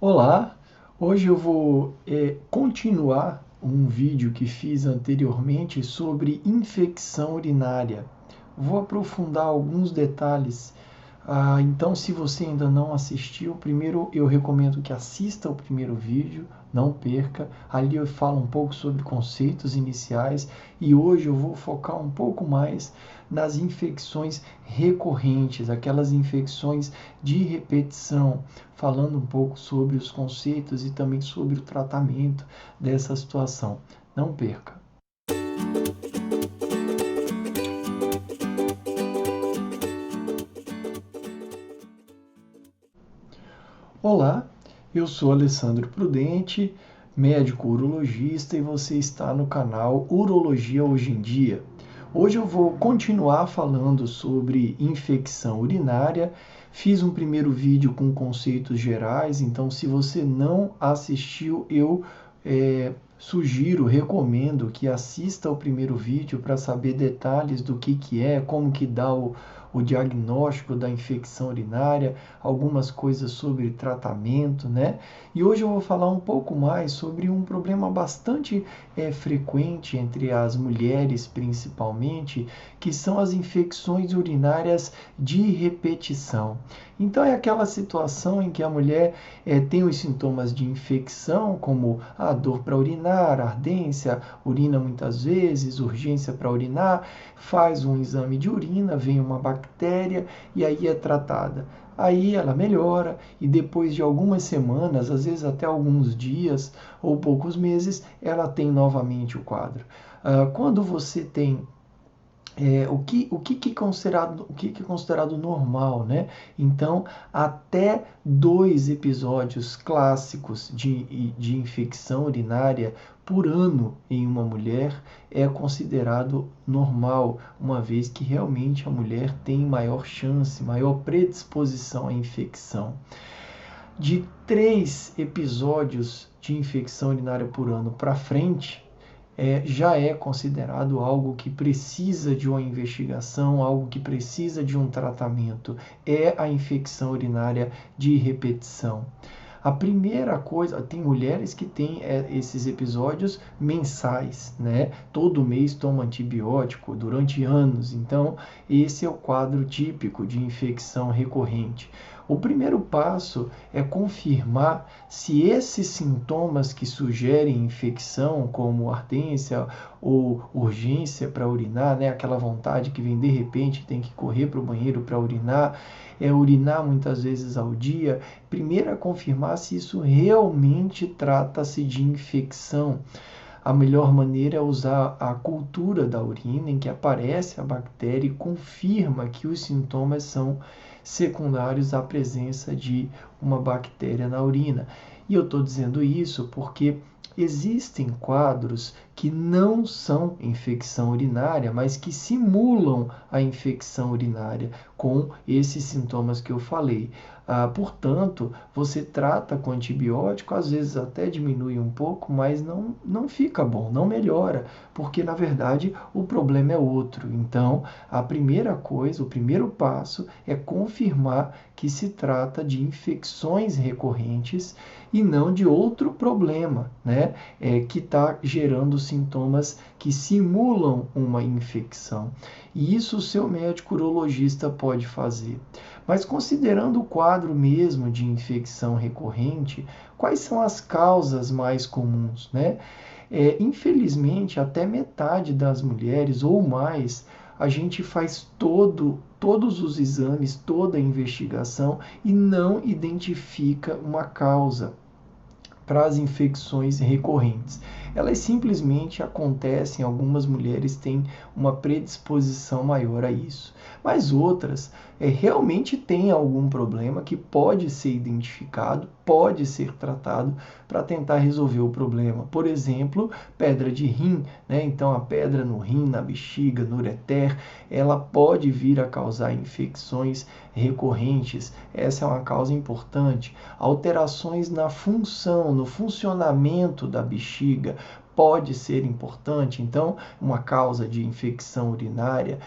Olá, hoje eu vou continuar um vídeo que fiz anteriormente sobre infecção urinária. Vou aprofundar alguns detalhes. Então, se você ainda não assistiu, primeiro eu recomendo que assista o primeiro vídeo, não perca. Ali eu falo um pouco sobre conceitos iniciais e hoje eu vou focar um pouco mais nas infecções recorrentes, aquelas infecções de repetição, falando um pouco sobre os conceitos e também sobre o tratamento dessa situação. Não perca! Olá, eu sou Alessandro Prudente, médico urologista, e você está no canal Urologia Hoje em Dia. Hoje eu vou continuar falando sobre infecção urinária. Fiz um primeiro vídeo com conceitos gerais, então se você não assistiu, eu sugiro, recomendo que assista ao primeiro vídeo para saber detalhes do que é, como que dá o diagnóstico da infecção urinária, algumas coisas sobre tratamento, né? E hoje eu vou falar um pouco mais sobre um problema bastante frequente entre as mulheres, principalmente, que são as infecções urinárias de repetição. Então é aquela situação em que a mulher tem os sintomas de infecção, como a dor para urinar, ardência, urina muitas vezes, urgência para urinar, faz um exame de urina, vem uma bactéria e aí é tratada. Aí ela melhora e depois de algumas semanas, às vezes até alguns dias ou poucos meses, ela tem novamente o quadro. Quando você tem o que é considerado normal, né? Então, até 2 episódios clássicos de infecção urinária por ano em uma mulher é considerado normal, uma vez que realmente a mulher tem maior chance, maior predisposição à infecção. De 3 episódios de infecção urinária por ano para frente, já é considerado algo que precisa de uma investigação, algo que precisa de um tratamento. É a infecção urinária de repetição. A primeira coisa, tem mulheres que têm esses episódios mensais, né? Todo mês toma antibiótico durante anos, então esse é o quadro típico de infecção recorrente. O primeiro passo é confirmar se esses sintomas que sugerem infecção, como ardência ou urgência para urinar, né, aquela vontade que vem de repente, tem que correr para o banheiro para urinar, urinar muitas vezes ao dia. Primeiro é confirmar se isso realmente trata-se de infecção. A melhor maneira é usar a cultura da urina, em que aparece a bactéria e confirma que os sintomas são secundários à presença de uma bactéria na urina. E eu estou dizendo isso porque existem quadros que não são infecção urinária, mas que simulam a infecção urinária com esses sintomas que eu falei. Portanto, você trata com antibiótico, às vezes até diminui um pouco, mas não fica bom, não melhora, porque na verdade o problema é outro. Então, a primeira coisa, o primeiro passo é confirmar que se trata de infecções recorrentes e não de outro problema, né? Que está gerando sintomas que simulam uma infecção. E isso o seu médico urologista pode fazer. Mas considerando o quadro mesmo de infecção recorrente, quais são as causas mais comuns, né? Infelizmente, até metade das mulheres ou mais, a gente faz todos os exames, toda a investigação e não identifica uma causa para as infecções recorrentes. Elas simplesmente acontecem, algumas mulheres têm uma predisposição maior a isso, mas outras realmente têm algum problema que pode ser identificado, pode ser tratado para tentar resolver o problema. Por exemplo, pedra de rim, né? Então a pedra no rim, na bexiga, no ureter, ela pode vir a causar infecções recorrentes. Essa é uma causa importante. Alterações na função, no funcionamento da bexiga pode ser importante, então uma causa de infecção urinária.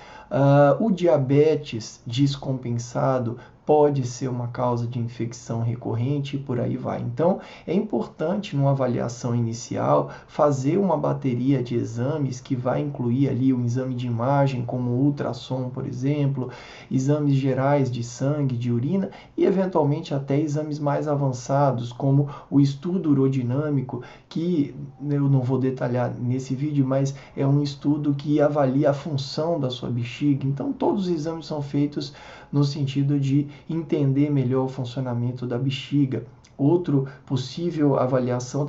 O diabetes descompensado pode ser uma causa de infecção recorrente e por aí vai. Então, é importante, numa avaliação inicial, fazer uma bateria de exames que vai incluir ali o exame de imagem, como o ultrassom, por exemplo, exames gerais de sangue, de urina e, eventualmente, até exames mais avançados, como o estudo urodinâmico, que eu não vou detalhar nesse vídeo, mas é um estudo que avalia a função da sua bexiga. Então, todos os exames são feitos no sentido de entender melhor o funcionamento da bexiga. Outra possível avaliação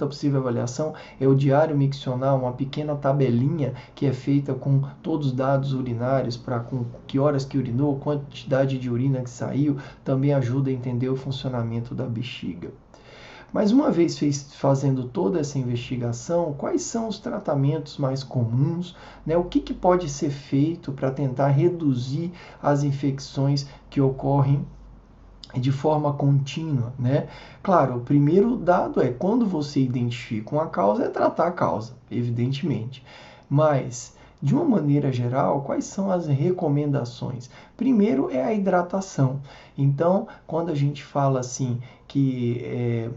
é o diário miccional, uma pequena tabelinha que é feita com todos os dados urinários, para com que horas que urinou, quantidade de urina que saiu, também ajuda a entender o funcionamento da bexiga. Mas uma vez fazendo toda essa investigação, quais são os tratamentos mais comuns, né? O que pode ser feito para tentar reduzir as infecções que ocorrem de forma contínua, né? Claro, o primeiro dado é quando você identifica uma causa, é tratar a causa, evidentemente. Mas, de uma maneira geral, quais são as recomendações? Primeiro é a hidratação. Então, quando a gente fala assim que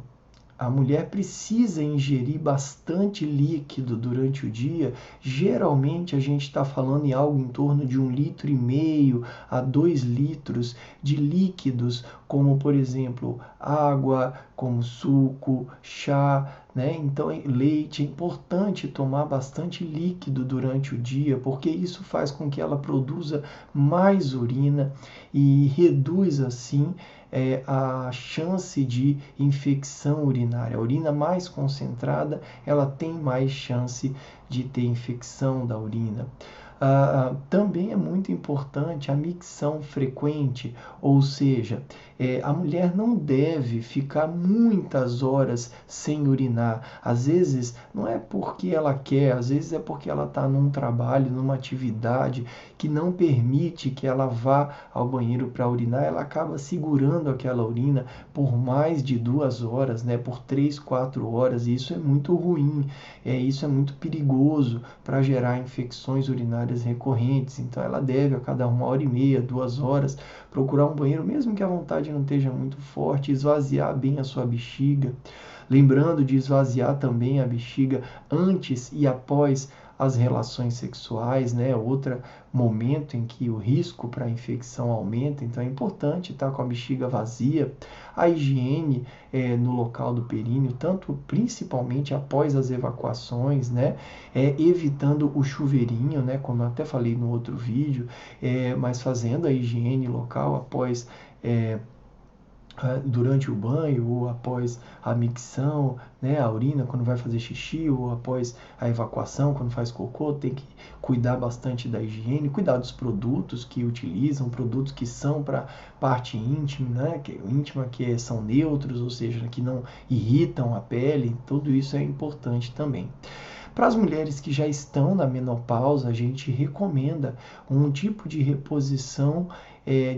a mulher precisa ingerir bastante líquido durante o dia. Geralmente a gente está falando em algo em torno de 1,5 litro a 2 litros de líquidos, como por exemplo água, como suco, chá, né? Então leite. É importante tomar bastante líquido durante o dia, porque isso faz com que ela produza mais urina e reduz assim a chance de infecção urinária. A urina mais concentrada, ela tem mais chance de ter infecção da urina. Também é muito importante a micção frequente, ou seja, a mulher não deve ficar muitas horas sem urinar. Às vezes não é porque ela quer, às vezes é porque ela está num trabalho, numa atividade que não permite que ela vá ao banheiro para urinar, ela acaba segurando aquela urina por mais de 2 horas, né, por 3, 4 horas, e isso é muito ruim, isso é muito perigoso para gerar infecções urinárias recorrentes. Então ela deve a cada 1h30, 2 horas, procurar um banheiro, mesmo que a vontade não esteja muito forte, esvaziar bem a sua bexiga. Lembrando de esvaziar também a bexiga antes e após as relações sexuais, né? Outro momento em que o risco para infecção aumenta, então é importante estar com a bexiga vazia. A higiene no local do períneo, principalmente após as evacuações, né? Evitando o chuveirinho, né? Como eu até falei no outro vídeo, mas fazendo a higiene local após durante o banho ou após a micção, né, a urina quando vai fazer xixi ou após a evacuação, quando faz cocô, tem que cuidar bastante da higiene, cuidar dos produtos que utilizam, produtos que são para parte íntima, né, que são neutros, ou seja, que não irritam a pele, tudo isso é importante também. Para as mulheres que já estão na menopausa, a gente recomenda um tipo de reposição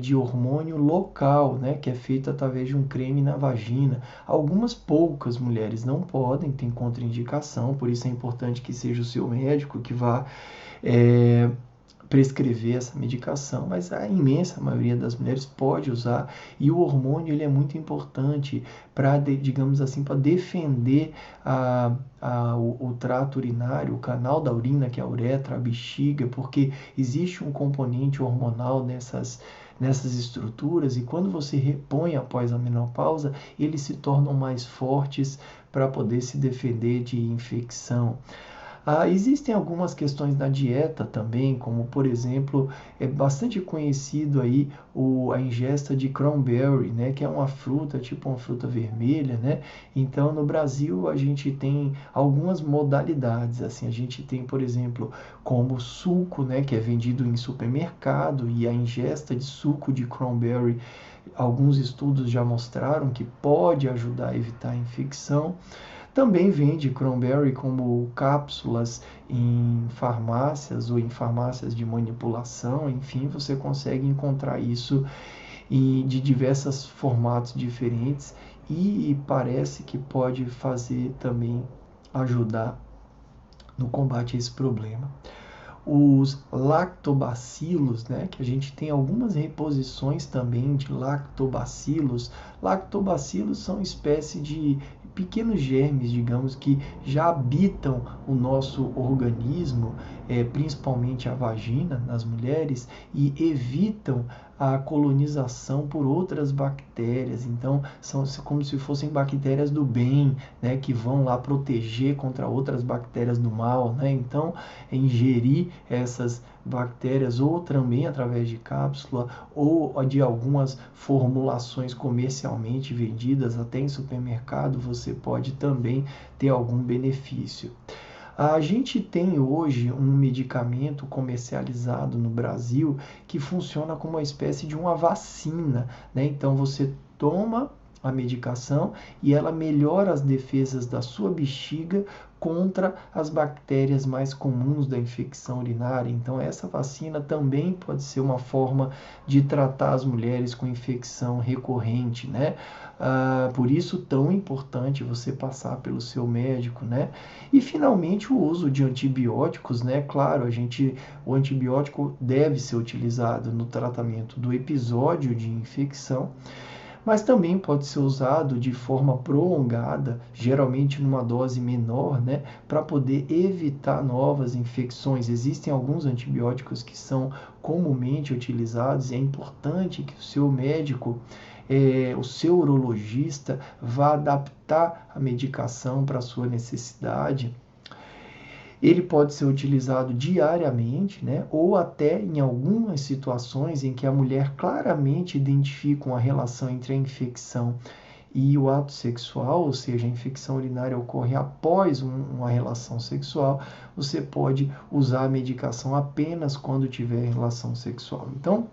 de hormônio local, né, que é feito através de um creme na vagina. Algumas poucas mulheres não podem, tem contraindicação, por isso é importante que seja o seu médico que vá prescrever essa medicação, mas a imensa maioria das mulheres pode usar, e o hormônio ele é muito importante para, digamos assim, para defender o trato urinário, o canal da urina, que é a uretra, a bexiga, porque existe um componente hormonal nessas estruturas, e quando você repõe após a menopausa, eles se tornam mais fortes para poder se defender de infecção. Existem algumas questões na dieta também, como por exemplo, é bastante conhecido aí a ingesta de cranberry, né, que é uma fruta, tipo uma fruta vermelha, né? Então no Brasil a gente tem algumas modalidades, assim, a gente tem, por exemplo, como suco, né, que é vendido em supermercado, e a ingesta de suco de cranberry, alguns estudos já mostraram que pode ajudar a evitar a infecção. Também vende cranberry como cápsulas em farmácias ou em farmácias de manipulação, enfim, você consegue encontrar isso de diversos formatos diferentes, e parece que pode fazer também ajudar no combate a esse problema. os lactobacilos, né, que a gente tem algumas reposições também de lactobacilos. Lactobacilos são espécie de pequenos germes, digamos, que já habitam o nosso organismo, principalmente a vagina nas mulheres, e evitam a colonização por outras bactérias. Então, são como se fossem bactérias do bem, né, que vão lá proteger contra outras bactérias do mal, né? Então, ingerir essas bactérias ou também através de cápsula ou de algumas formulações comercialmente vendidas até em supermercado, você pode também ter algum benefício. A gente tem hoje um medicamento comercializado no Brasil que funciona como uma espécie de uma vacina, né? Então você toma a medicação e ela melhora as defesas da sua bexiga contra as bactérias mais comuns da infecção urinária. Então essa vacina também pode ser uma forma de tratar as mulheres com infecção recorrente, né? Por isso tão importante você passar pelo seu médico, né? E finalmente o uso de antibióticos, né? Claro, o antibiótico deve ser utilizado no tratamento do episódio de infecção, mas também pode ser usado de forma prolongada, geralmente numa dose menor, né, para poder evitar novas infecções. Existem alguns antibióticos que são comumente utilizados e é importante que o seu médico, o seu urologista, vá adaptar a medicação para a sua necessidade. Ele pode ser utilizado diariamente, né? Ou até em algumas situações em que a mulher claramente identifica uma relação entre a infecção e o ato sexual, ou seja, a infecção urinária ocorre após uma relação sexual, você pode usar a medicação apenas quando tiver relação sexual. Então,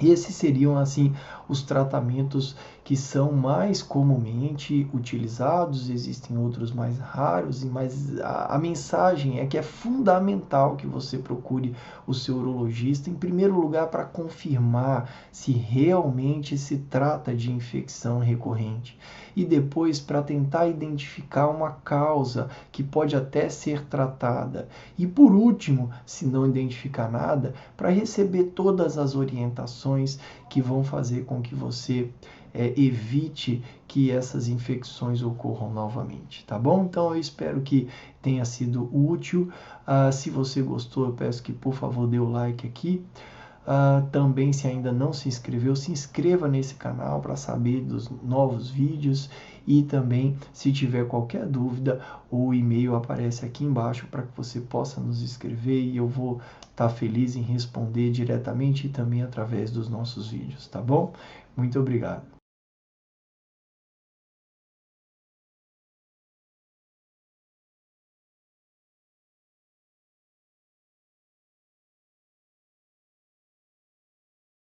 esses seriam, assim, os tratamentos que são mais comumente utilizados. Existem outros mais raros, mas a mensagem é que é fundamental que você procure o seu urologista, em primeiro lugar, para confirmar se realmente se trata de infecção recorrente. E depois, para tentar identificar uma causa que pode até ser tratada. E por último, se não identificar nada, para receber todas as orientações que vão fazer com que você evite que essas infecções ocorram novamente, tá bom? Então eu espero que tenha sido útil. Se você gostou, eu peço que por favor dê o like aqui. Também, se ainda não se inscreveu, se inscreva nesse canal para saber dos novos vídeos, e também, se tiver qualquer dúvida, o e-mail aparece aqui embaixo para que você possa nos escrever e eu vou estar feliz em responder diretamente e também através dos nossos vídeos, tá bom? Muito obrigado.